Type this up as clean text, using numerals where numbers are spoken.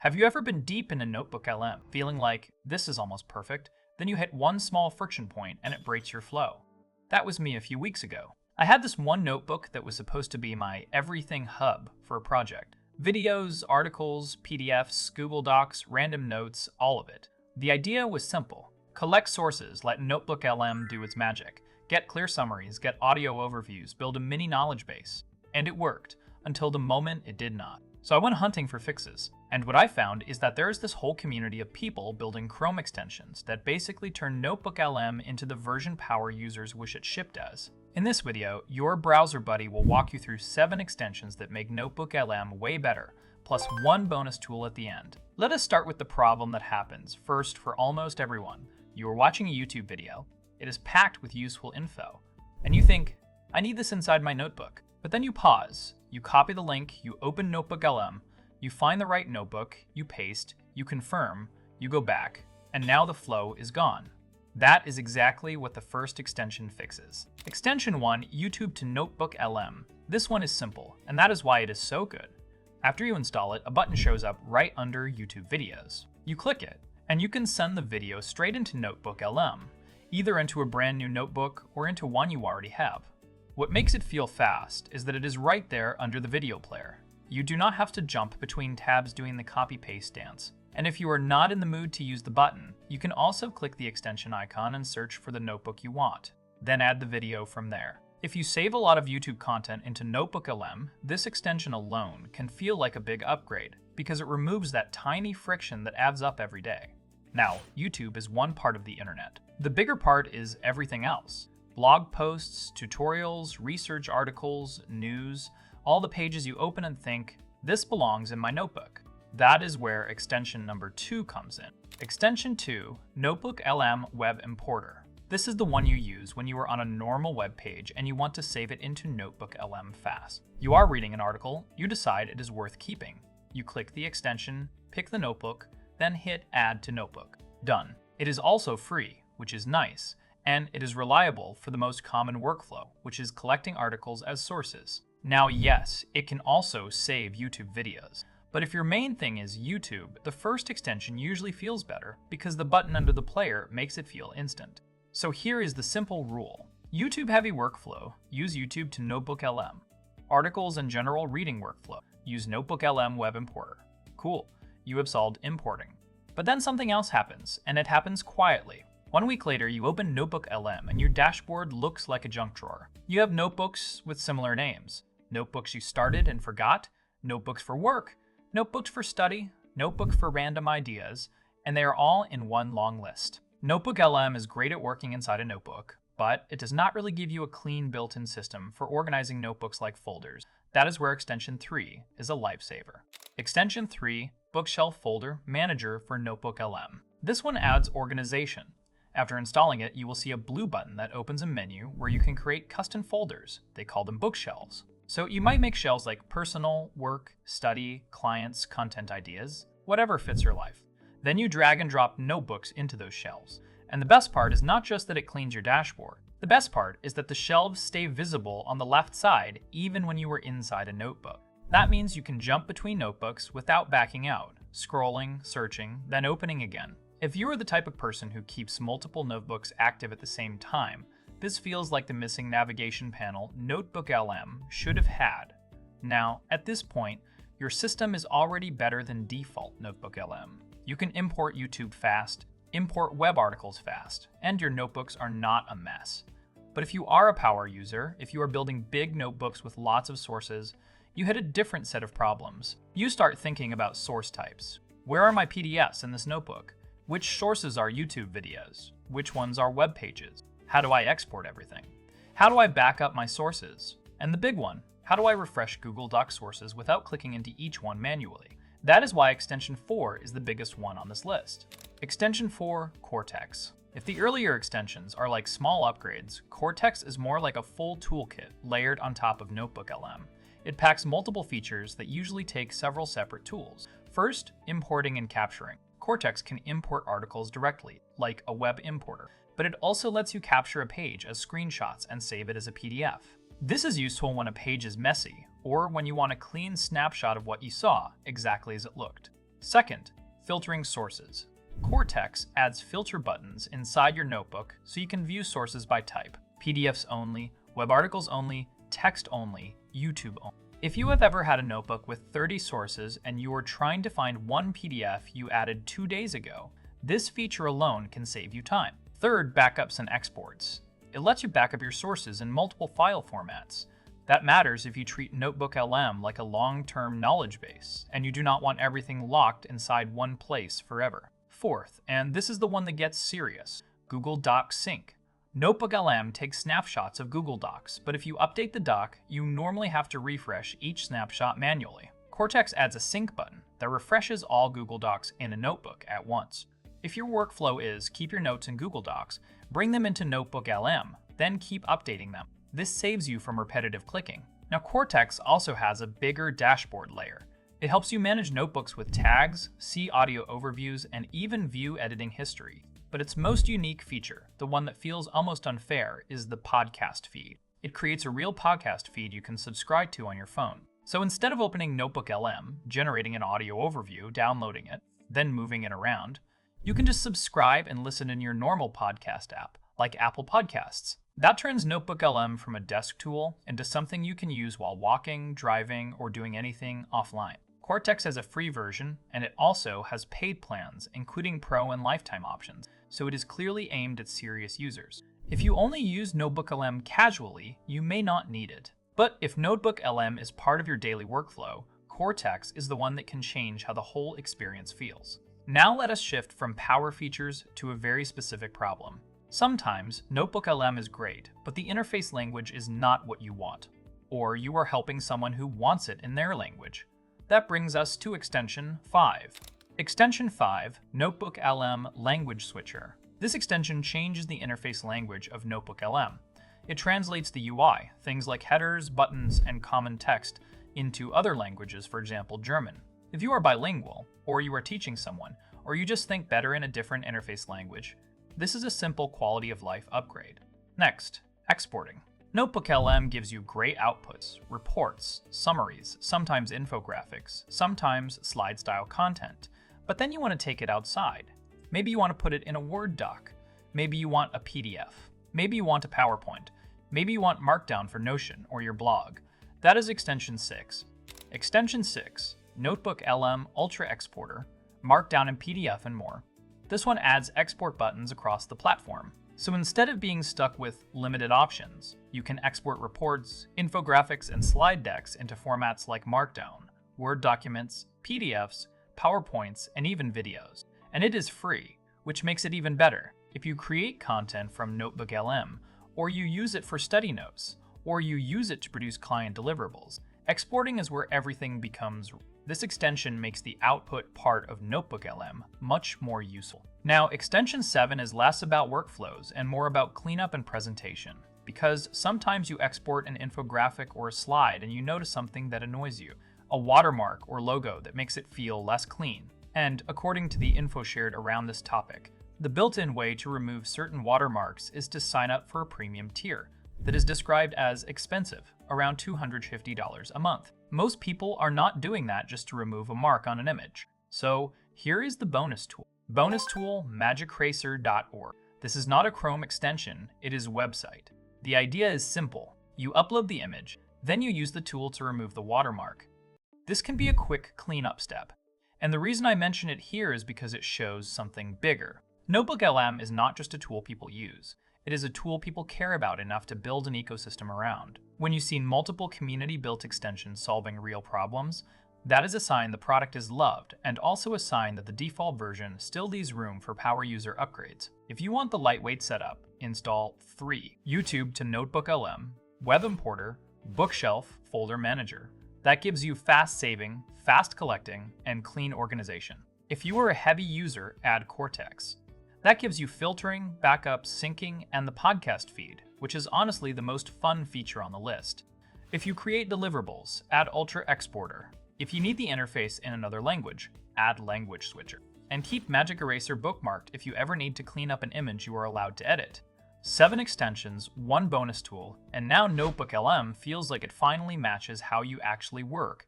Have you ever been deep into NotebookLM, feeling like this is almost perfect, then you hit one small friction point and it breaks your flow? That was me a few weeks ago. I had this one notebook that was supposed to be my everything hub for a project. Videos, articles, PDFs, Google Docs, random notes, all of it. The idea was simple. Collect sources, let NotebookLM do its magic. Get clear summaries, get audio overviews, build a mini knowledge base. And it worked, until the moment it did not. So I went hunting for fixes. And what I found is that there is this whole community of people building Chrome extensions that basically turn NotebookLM into the version power users wish it shipped as. In this video, your browser buddy will walk you through 7 extensions that make NotebookLM way better, plus one bonus tool at the end. Let us start with the problem that happens first for almost everyone. You are watching a YouTube video, it is packed with useful info, and you think, I need this inside my notebook. But then you pause, you copy the link, you open NotebookLM, you find the right notebook, you paste, you confirm, you go back, and now the flow is gone. That is exactly what the first extension fixes. Extension 1, YouTube to NotebookLM. This one is simple, and that is why it is so good. After you install it, a button shows up right under YouTube videos. You click it, and you can send the video straight into NotebookLM, either into a brand new notebook or into one you already have. What makes it feel fast is that it is right there under the video player. You do not have to jump between tabs doing the copy-paste dance. And if you are not in the mood to use the button, you can also click the extension icon and search for the notebook you want, then add the video from there. If you save a lot of YouTube content into NotebookLM, this extension alone can feel like a big upgrade because it removes that tiny friction that adds up every day. Now, YouTube is one part of the internet. The bigger part is everything else. Blog posts, tutorials, research articles, news, all the pages you open and think, this belongs in my notebook. That is where extension number 2 comes in. Extension 2, NotebookLM Web Importer. This is the one you use when you are on a normal web page and you want to save it into NotebookLM fast. You are reading an article, you decide it is worth keeping. You click the extension, pick the notebook, then hit Add to Notebook. Done. It is also free, which is nice, and it is reliable for the most common workflow, which is collecting articles as sources. Now, yes, it can also save YouTube videos. But if your main thing is YouTube, the first extension usually feels better because the button under the player makes it feel instant. So here is the simple rule. YouTube-heavy workflow, use YouTube to NotebookLM. Articles and general reading workflow, use NotebookLM Web Importer. Cool, you have solved importing. But then something else happens, and it happens quietly. 1 week later, you open NotebookLM and your dashboard looks like a junk drawer. You have notebooks with similar names. Notebooks you started and forgot, notebooks for work, notebooks for study, notebooks for random ideas, and they are all in one long list. NotebookLM is great at working inside a notebook, but it does not really give you a clean built-in system for organizing notebooks like folders. That is where Extension 3 is a lifesaver. Extension 3, Bookshelf Folder Manager for NotebookLM. This one adds organization. After installing it, you will see a blue button that opens a menu where you can create custom folders. They call them bookshelves. So you might make shelves like personal, work, study, clients, content ideas, whatever fits your life. Then you drag and drop notebooks into those shelves. And the best part is not just that it cleans your dashboard. The best part is that the shelves stay visible on the left side even when you are inside a notebook. That means you can jump between notebooks without backing out, scrolling, searching, then opening again. If you are the type of person who keeps multiple notebooks active at the same time, this feels like the missing navigation panel NotebookLM should have had. Now, at this point, your system is already better than default NotebookLM. You can import YouTube fast, import web articles fast, and your notebooks are not a mess. But if you are a power user, if you are building big notebooks with lots of sources, you hit a different set of problems. You start thinking about source types. Where are my PDFs in this notebook? Which sources are YouTube videos? Which ones are web pages? How do I export everything? How do I back up my sources? And the big one, how do I refresh Google Docs sources without clicking into each one manually? That is why Extension 4 is the biggest one on this list. Extension 4, Kortex. If the earlier extensions are like small upgrades, Kortex is more like a full toolkit layered on top of NotebookLM. It packs multiple features that usually take several separate tools. First, importing and capturing. Kortex can import articles directly, like a web importer, but it also lets you capture a page as screenshots and save it as a PDF. This is useful when a page is messy, or when you want a clean snapshot of what you saw, exactly as it looked. Second, filtering sources. Kortex adds filter buttons inside your notebook so you can view sources by type: PDFs only, web articles only, text only, YouTube only. If you have ever had a notebook with 30 sources and you are trying to find one PDF you added 2 days ago, this feature alone can save you time. Third, backups and exports. It lets you back up your sources in multiple file formats. That matters if you treat NotebookLM like a long-term knowledge base and you do not want everything locked inside one place forever. Fourth, and this is the one that gets serious, Google Docs Sync. NotebookLM takes snapshots of Google Docs, but if you update the doc, you normally have to refresh each snapshot manually. Kortex adds a sync button that refreshes all Google Docs in a notebook at once. If your workflow is keep your notes in Google Docs, bring them into NotebookLM, then keep updating them. This saves you from repetitive clicking. Now, Kortex also has a bigger dashboard layer. It helps you manage notebooks with tags, see audio overviews, and even view editing history. But its most unique feature, the one that feels almost unfair, is the podcast feed. It creates a real podcast feed you can subscribe to on your phone. So instead of opening NotebookLM, generating an audio overview, downloading it, then moving it around, you can just subscribe and listen in your normal podcast app, like Apple Podcasts. That turns NotebookLM from a desk tool into something you can use while walking, driving, or doing anything offline. Kortex has a free version, and it also has paid plans, including Pro and Lifetime options, so it is clearly aimed at serious users. If you only use NotebookLM casually, you may not need it. But if NotebookLM is part of your daily workflow, Kortex is the one that can change how the whole experience feels. Now let us shift from power features to a very specific problem. Sometimes NotebookLM is great, but the interface language is not what you want, or you are helping someone who wants it in their language. That brings us to Extension 5. Extension 5, NotebookLM Language Switcher. This extension changes the interface language of NotebookLM. It translates the UI, things like headers, buttons, and common text, into other languages, for example, German. If you are bilingual, or you are teaching someone, or you just think better in a different interface language, this is a simple quality of life upgrade. Next, exporting. NotebookLM gives you great outputs, reports, summaries, sometimes infographics, sometimes slide-style content. But then you want to take it outside. Maybe you want to put it in a Word doc. Maybe you want a PDF. Maybe you want a PowerPoint. Maybe you want Markdown for Notion or your blog. That is Extension 6. Extension 6, NotebookLM Ultra Exporter, Markdown and PDF and more. This one adds export buttons across the platform. So instead of being stuck with limited options, you can export reports, infographics, and slide decks into formats like Markdown, Word documents, PDFs, PowerPoints, and even videos. And it is free, which makes it even better. If you create content from NotebookLM, or you use it for study notes, or you use it to produce client deliverables, exporting is where everything becomes. This extension makes the output part of NotebookLM much more useful. Now, Extension 7 is less about workflows and more about cleanup and presentation, because sometimes you export an infographic or a slide and you notice something that annoys you, a watermark or logo that makes it feel less clean. And according to the info shared around this topic, the built-in way to remove certain watermarks is to sign up for a premium tier that is described as expensive, around $250 a month. Most people are not doing that just to remove a mark on an image. So here is the bonus tool. Bonus tool magicracer.org. This is not a Chrome extension, it is a website. The idea is simple. You upload the image, then you use the tool to remove the watermark. This can be a quick cleanup step. And the reason I mention it here is because it shows something bigger. NotebookLM is not just a tool people use. It is a tool people care about enough to build an ecosystem around. When you see multiple community-built extensions solving real problems, that is a sign the product is loved, and also a sign that the default version still leaves room for power user upgrades. If you want the lightweight setup, install 3. YouTube to NotebookLM, Web Importer, Bookshelf Folder Manager. That gives you fast saving, fast collecting, and clean organization. If you are a heavy user, add Kortex. That gives you filtering, backup, syncing, and the podcast feed, which is honestly the most fun feature on the list. If you create deliverables, add Ultra Exporter. If you need the interface in another language, add Language Switcher. And keep Magic Eraser bookmarked if you ever need to clean up an image you are allowed to edit. 7 extensions, 1 bonus tool, and now NotebookLM feels like it finally matches how you actually work